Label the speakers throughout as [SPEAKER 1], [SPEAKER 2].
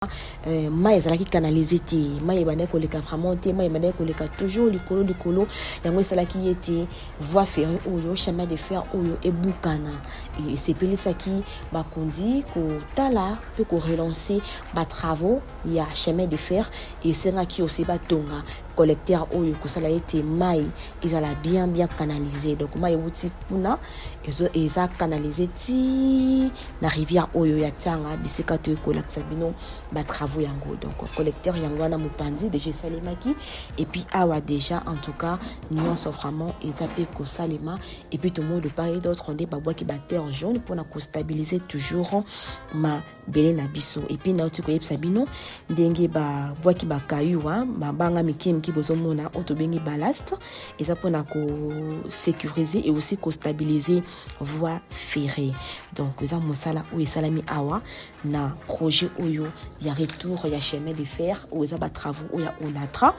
[SPEAKER 1] mai ezalaki canalisé te mai ebandaki koleka vraiment te mai ebandaki koleka toujours likolo yango esalaki ye te voie ferrée oyo chemin de fer oyo ebukana esepelisaki bakonzi kotala mpe korelancer batravaux ya chemin de fer esengaki osi batonga collecteur oyo kosala ye te mai ezala bien canalisé donc mai euti kuna eza canalisé ti na rivière oyo ya tanga bisika to ekolakisa bino travaux yango donc collecteur yango na mopanzi déjà salemaki et puis awa déjà en tout cas nyonso vraiment ezapé ko salema et puis tout le monde de part et d'autre on dit babwa ki ba terre jaune pour na ko stabiliser toujours ma belé na biso et puis na uti ko yebisa bino ndenge ba bwa ki ba kayu ba banga mikim ki bozomona auto bengi ballast eza pour na ko sécuriser et aussi ko stabiliser voie ferrée donc eza mosala ou esalami awa na projet oyo ya retour ya chemin de fer ou eza ba travaux ou ya onatra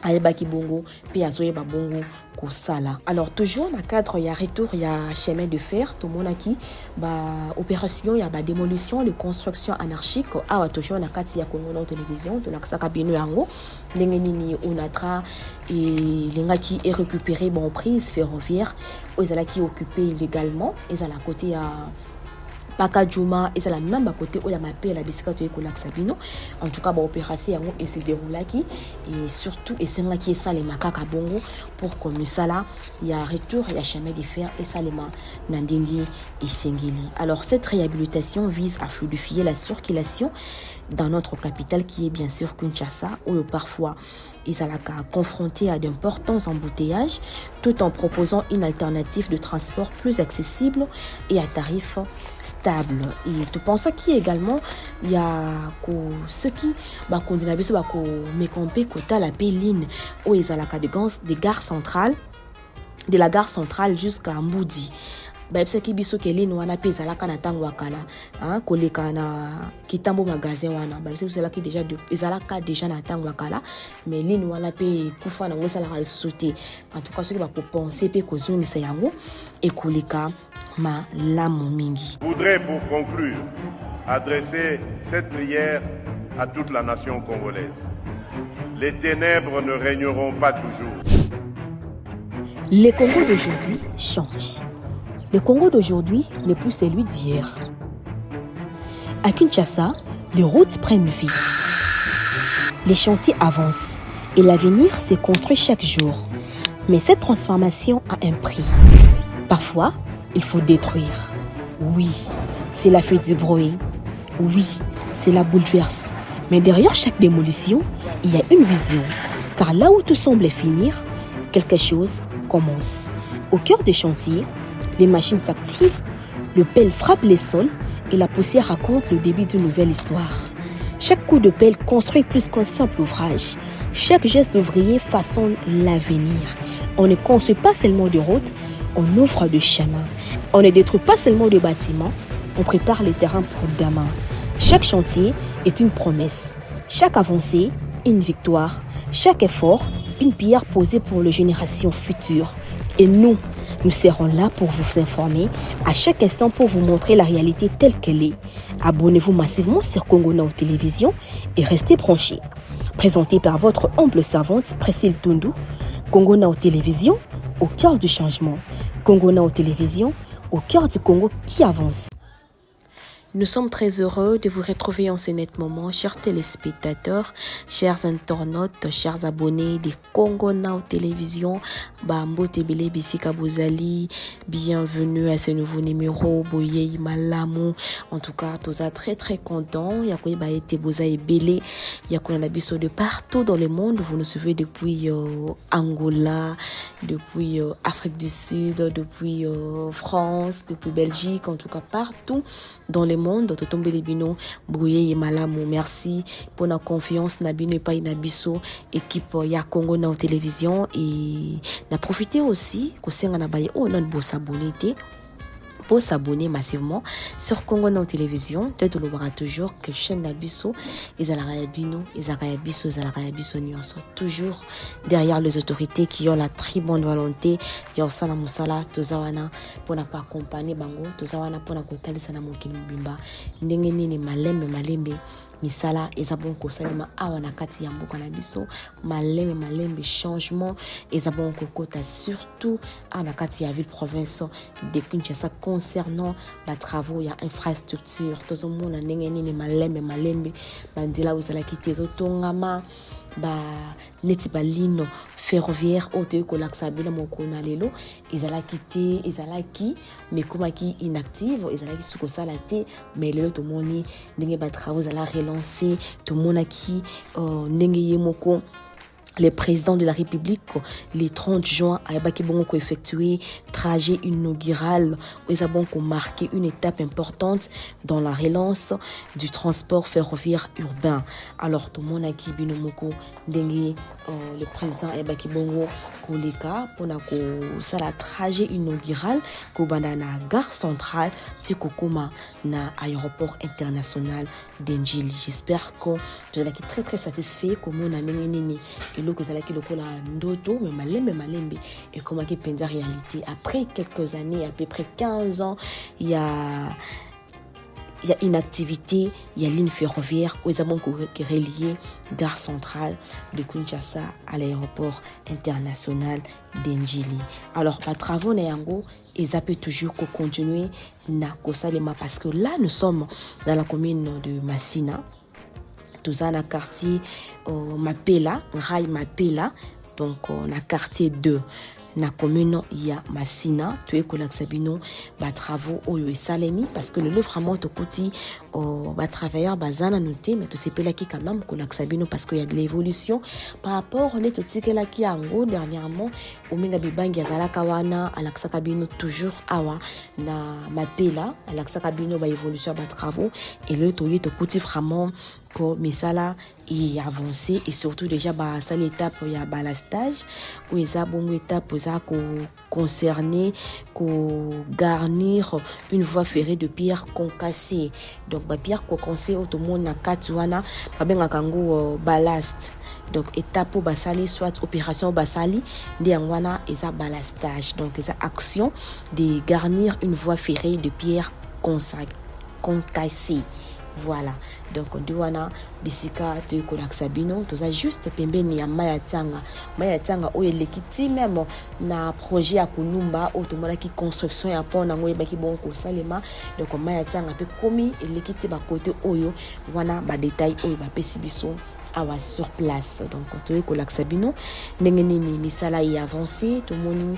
[SPEAKER 1] ayebaki bongo pe azoyeba bongo kosala. Alors toujours na cadre ya retour ya chemin de fer tout monaki ba opération ya ba démolition de construction anarchique awa toujours na kati ya Congo na télévision to lakisaka bino yango ndenge nini onatra et lengaki est récupéré bon prise ferroviaire ou ezalaki occupé illégalement ezala côté ya Paka Juma et c'est la même à côté où il y a ma paix la biscuit et Sabino en tout cas bah opération et se déroule qui et surtout et c'est là qui est ça les macaques bongo pour comme ça là il y a retour il y a chemin de fer et ça les mains nandingi et singili. Alors cette réhabilitation vise à fluidifier la circulation dans notre capitale qui est bien sûr Kinshasa où parfois ils allaient confrontés à d'importants embouteillages tout en proposant une alternative de transport plus accessible et à tarif stable. Et tu penses qu'il y a également il y a ce qui va continuer à mécomper côté la ligne où ils allaient des gares centrales de la gare centrale jusqu'à Mboudi. Baebsaki biso ke ligne wana pe ezalaka na tango wakala koleka na kitambo magasin wana baebsaki ezalaki déjà ezalaka déjà na tango wakala mais ligne wana pe kufa na ngosala société en tout cas ceux qui va penser pe kozonisa yango et koleka ma lamu mingi.
[SPEAKER 2] Je voudrais pour conclure adresser cette prière à toute la nation congolaise. Les ténèbres ne régneront pas toujours.
[SPEAKER 1] Le Congo d'aujourd'hui change. Le Congo d'aujourd'hui n'est plus celui d'hier. À Kinshasa, les routes prennent vie. Les chantiers avancent et l'avenir se construit chaque jour. Mais cette transformation a un prix. Parfois, il faut détruire. Oui, cela fait du bruit. Oui, cela bouleverse. Mais derrière chaque démolition, il y a une vision. Car là où tout semble finir, quelque chose commence. Au cœur des chantiers, les machines s'activent, le pelle frappe les sols et la poussière raconte le début d'une nouvelle histoire. Chaque coup de pelle construit plus qu'un simple ouvrage. Chaque geste d'ouvrier façonne l'avenir. On ne construit pas seulement de routes, on ouvre de chemins. On ne détruit pas seulement de bâtiments, on prépare les terrains pour demain. Chaque chantier est une promesse. Chaque avancée, une victoire. Chaque effort, une pierre posée pour les générations futures. Et nous serons là pour vous informer à chaque instant pour vous montrer la réalité telle qu'elle est. Abonnez-vous massivement sur Congo Now Télévision et restez branchés. Présenté par votre humble servante Priscille Tundu, Congo Now Télévision, au cœur du changement. Congo Now Télévision, au cœur du Congo qui avance. Nous sommes très heureux de vous retrouver en ce net moment, chers téléspectateurs, chers internautes, chers abonnés de Congo Now Télévision. Bambo Tebele Bisika Bozali, bienvenue à ce nouveau numéro. Boye Malamu. En tout cas, tous très très contents. Yakoye Baete Boza et Belé. Yakoye Nabiso de partout dans le monde. Vous nous suivez depuis Angola, depuis Afrique du Sud, depuis France, depuis Belgique, en tout cas partout dans le monde. Totombe Libino, Brouye et Malamu. Merci pour la confiance. Nabino et Paï Nabiso, équipe ya Congo Now Télévision. Et n'a profité aussi que c'est un abaye au nom de vos abonnés pour s'abonner massivement sur Congo Now Télévision. De tout le voir toujours que chaîne Nabiso, ils sont toujours derrière les autorités qui ont la très bonne volonté. Yosala Musala, Tozawana, pour ne pas accompagner Bango, Tozawana pour ne pas kotali sana mokili mbimba. Ndenge nini malembe misala eza bon kosalema awa na kati ya mboka na biso malembe changement eza bon kokota surtout awa na kati ya ville province de Kinshasa concernant ba travaux ya infrastructure tozomona ndenge nini malembe bandila ozalaki te ezotongama ba neti balino ferroviaire oyo kolakisa bila mokona lelo ezalaki mekomaki inactive ezalaki sukosala te mais lelo tomoni ndenge ba travaux ezala relancer tomonaki ndenge ye moko le président de la République, le 30 juin, a effectué trajet inaugural où ils ont marqué une étape importante dans la relance du transport ferroviaire urbain. Alors, tout le monde a qui binomoko dengue le président Ebaki Bongo Koleka pour ça la trajet inaugural kobanda na gare centrale Tikokoma na aéroport international d'Enjili. J'espère que vous allez être très satisfait comme on a nini que vous allez lokola ndoto mais malembe et comment qui pensa réalité après quelques années à peu près 15 ans il y a une activité, il y a ligne ferroviaire où ils ont relié gare centrale de Kinshasa à l'aéroport international d'Enjili. Alors, par travaux Nayango, ils peuvent toujours continuer na kosalema parce que là nous sommes dans la commune de Massina. Nous avons un quartier Mapela, Rai Mapela, donc on a quartier 2. Na commune ya Massina tu ekolak sabino ba travaux oyo esalemi parce que le vraiment to kuti ba travailleurs bazana noté mais to sepela ki quand même kolak sabino parce qu'il y a de l'évolution par rapport on est otikela ki ango dernièrement ominga bibangi azala kawana alaksa kabino toujours awa na Mapela alaksa kabino ba évolution ba travaux et le to yito kuti vraiment mais ça là il a avancé et surtout déjà bah ça l'étape il y a balastage où ils a bon étape ça concerné ko garnir une voie ferrée de pierre concassée donc ba pierre concassée tout le monde na katwana ba benga kango ballast donc étape pour basali soit opération basali ndi ngwana eza balastage donc eza action de garnir une voie ferrée de pierre concassée. Voilà, donc on dit wana bisika to kolaksa bino toza juste pembeni ya maya tanga o elekiti même na projet ya kulumba otomona ki construction ya pont nango ebaki bon ko salema donc maya tanga pe komi elekiti ba côté oyo wana ba détail oyo ba pesi biso awa sur place donc to kolaksa bino ndenge nini misala yi avancé to moni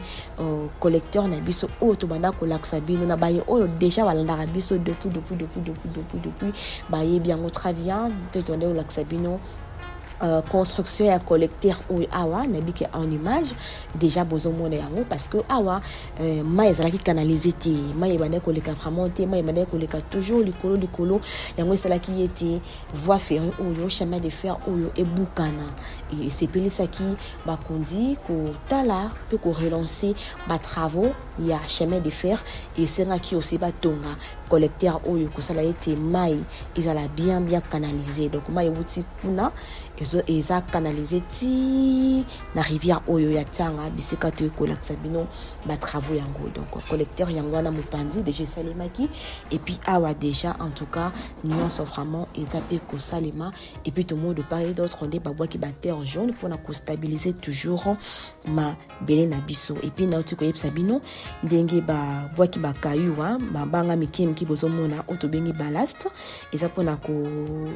[SPEAKER 1] collecteur na biso o to banda kolaksa bino na baye oyo déjà balanda biso depuis baye bien très bien to tonde kolaksa bino construction ya collecteur ou awa nabiki en image déjà bozomona yango parce que awa mai ezalaki canalisé te mai bande koleka vraiment te mai bande koleka toujours likolo yango esalaki yete voie ferrée oyo chemin de fer oyo ebukana et sepelisaki bakondi ko tala pe ko relancer ba travaux ya chemin de fer et sengaki aussi batonga collecteur oyo ko sala yete mai ezala bien canalisé donc mai wuti kuna eza canalisé ti na rivière oyo ya tanga bisika to kolaksa bino ba travaux yango donc collecteur yango na mopandi déjà salemaki et puis awa déjà en tout cas nous sommes vraiment ezapé ko salema et puis tout le monde parler d'autres on dit ba bois ki ba terre jaune pour na ko stabiliser toujours ma belé na biso et puis na otiko yebsa bino ndenge ba bois ki ba kayuwa ba banga mikim ki bozomona otobengi ballast eza pour na ko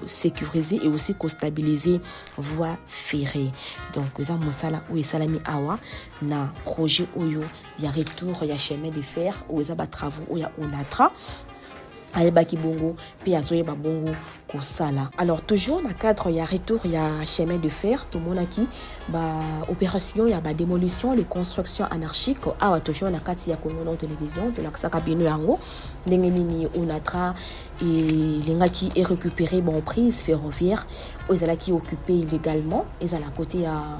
[SPEAKER 1] sécuriser et aussi ko stabiliser voie ferrée donc eza mosala ou esalami awa na projet oyo ya retour ya chemin de fer ou eza ba travaux ou ya onatra ayebaki bongo pe azoyeba bongo kosala. Alors toujours na cadre ya retour ya chemin de fer tout monaki ba opération ya ba démolition de construction anarchique awa toujours na kati ya Congo télévision de la bino yango ndenge nini onatra et lengaki est récupéré bon prise ferroviaire ou ezalaki occupé illégalement ezala côté ya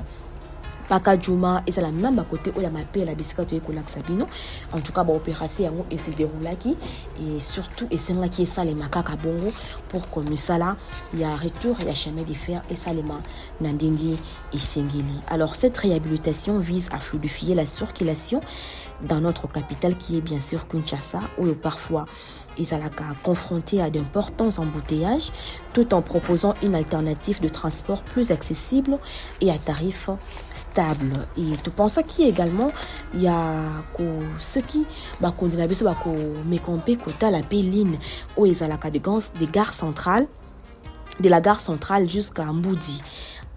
[SPEAKER 1] Paka Juma et c'est la même à côté où il y a ma paix la biscuit de Kolak Sabino. En tout cas, opération et se déroule qui et surtout et c'est là qui est ça les makaka bongo pour comme ça là il y a retour il y a chemin de fer et ça les ma nandingi et sengeli. Alors cette réhabilitation vise à fluidifier la circulation dans notre capitale qui est bien sûr Kinshasa où parfois ezalaka confronté à d'importants embouteillages tout en proposant une alternative de transport plus accessible et à tarif stable. Et tu penses qu'il y a également il y a ceux qui bakondina biso bako mekompe kota la ligne où ezalaka des gares centrales de la gare centrale jusqu'à Mboudi.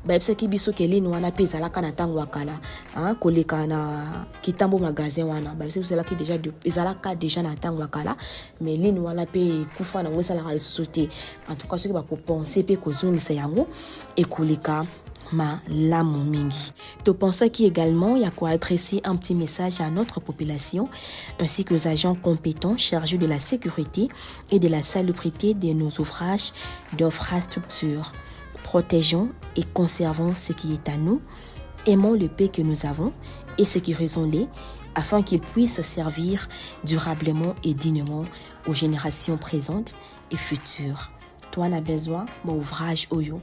[SPEAKER 1] Baebsaki biso kelini wana pe ezalaka na ntango ya kala koleka na kitambo magasin wana balisi biso ezalaka déjà na ntango ya kala mais lini wana pe kufa nango esalaka lisusu te. En tout cas soki bakopense pe kozongisa yango ekoleka malamu mingi. Tu penses qu'également il y a quoi adresser un petit message à notre population ainsi que aux agents compétents chargés de la sécurité et de la salubrité de nos ouvrages d'infrastructure. Protégeons et conservons ce qui est à nous, aimons le paix que nous avons et sécurisons-les afin qu'ils puissent servir durablement et dignement aux générations présentes et futures. Toi, on a besoin d'un ouvrage oyo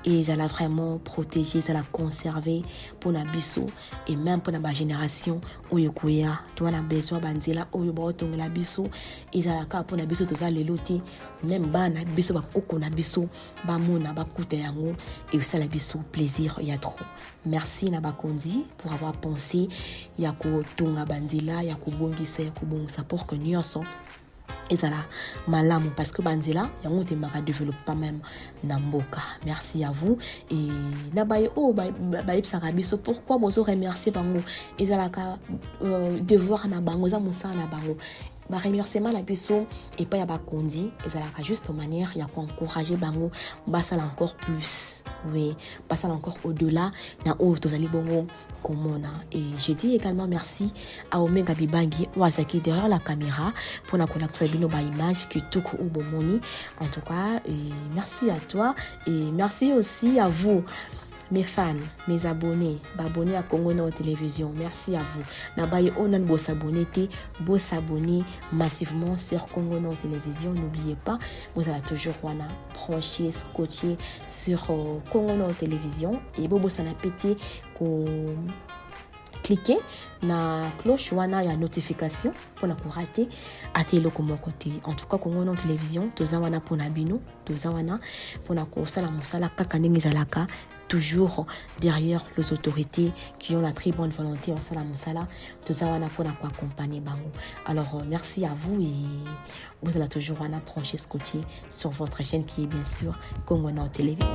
[SPEAKER 1] et ça l'a vraiment protégé, ça l'a conservé pour la biso et même pour la génération oyo koya. Toi, on a besoin banzela oyo ba otonga la biso et ça la ka pour la biso to za leloti même bana biso ba koko na biso ba mona ba kuta yango et ça la biso plaisir il y a trop. Merci na bakondi pour avoir pensé ya ko tonga banzela ya ko bongisa ya ko bongisa pour que nyonso ezala malamu parce que banzela yango te maka développement même na mboka. Merci à vous et na baye baipsaka biso pourquoi bozo remercier bango ezalaka devoir na bango za musala na bango ba remerciement na biso et pas ya bakondi ezalaka juste manière ya encourager bango basala encore plus, oui, basala encore au-delà na o tozali bongo komona. Et je dis également merci à Omega Bibangi Wasaki derrière la caméra pour la collection bino ba image qui tout ou bomoni. En tout cas, merci à toi et merci aussi à vous mes fans, mes abonnés, abonnés à Congo Nord Télévision. Merci à vous. Nabaye onan bo s'abonner massivement sur Congo Nord Télévision. N'oubliez pas, vous allez toujours brancher, scotcher sur Congo Nord Télévision et bobo sana pété ko cliquez na cloche wana ya notification pour ne pas rater atelo comme côté. En tout cas Congo Nord Télévision toza wana pona bino toza wana pona ko sala musala kaka ndenge zalaka toujours derrière les autorités qui ont la très bonne volonté en sala musala toza wana pona ko accompagner bango. Alors merci à vous et vous allez toujours wana brancher scotcher sur votre chaîne qui est bien sûr Congo Nord Télévision.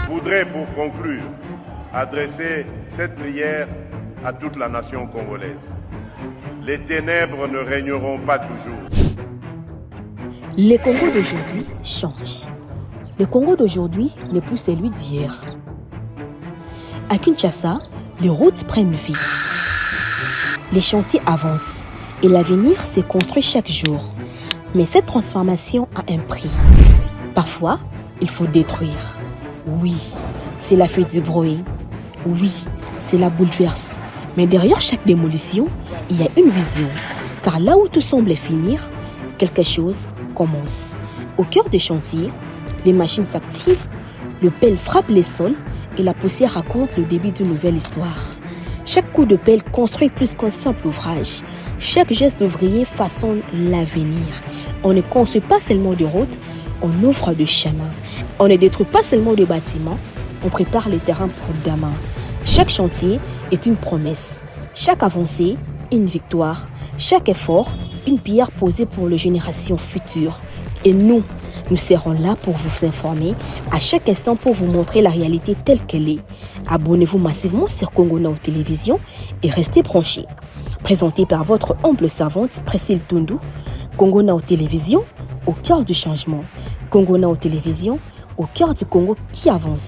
[SPEAKER 2] Je voudrais, pour conclure, adresser cette prière à toute la nation congolaise. Les ténèbres ne régneront pas toujours.
[SPEAKER 1] Le Congo d'aujourd'hui change. Le Congo d'aujourd'hui n'est plus celui d'hier. À Kinshasa, les routes prennent vie. Les chantiers avancent et l'avenir se construit chaque jour. Mais cette transformation a un prix. Parfois, il faut détruire. Oui, c'est la fuite du bruit. Oui, c'est la bouleverse. Mais derrière chaque démolition, il y a une vision. Car là où tout semble finir, quelque chose commence. Au cœur des chantiers, les machines s'activent, le pelle frappe les sols et la poussière raconte le début d'une nouvelle histoire. Chaque coup de pelle construit plus qu'un simple ouvrage. Chaque geste d'ouvrier façonne l'avenir. On ne construit pas seulement de routes, on ouvre des chemins. On ne détruit pas seulement de bâtiments, on prépare les terrains pour demain. Chaque chantier est une promesse. Chaque avancée, une victoire. Chaque effort, une pierre posée pour les générations futures. Et nous serons là pour vous informer à chaque instant pour vous montrer la réalité telle qu'elle est. Abonnez-vous massivement sur Congo Now Télévision et restez branchés. Présenté par votre humble servante Priscille Tundu, Congo Now Télévision, au cœur du changement. Congo Now Télévision, au cœur du Congo qui avance.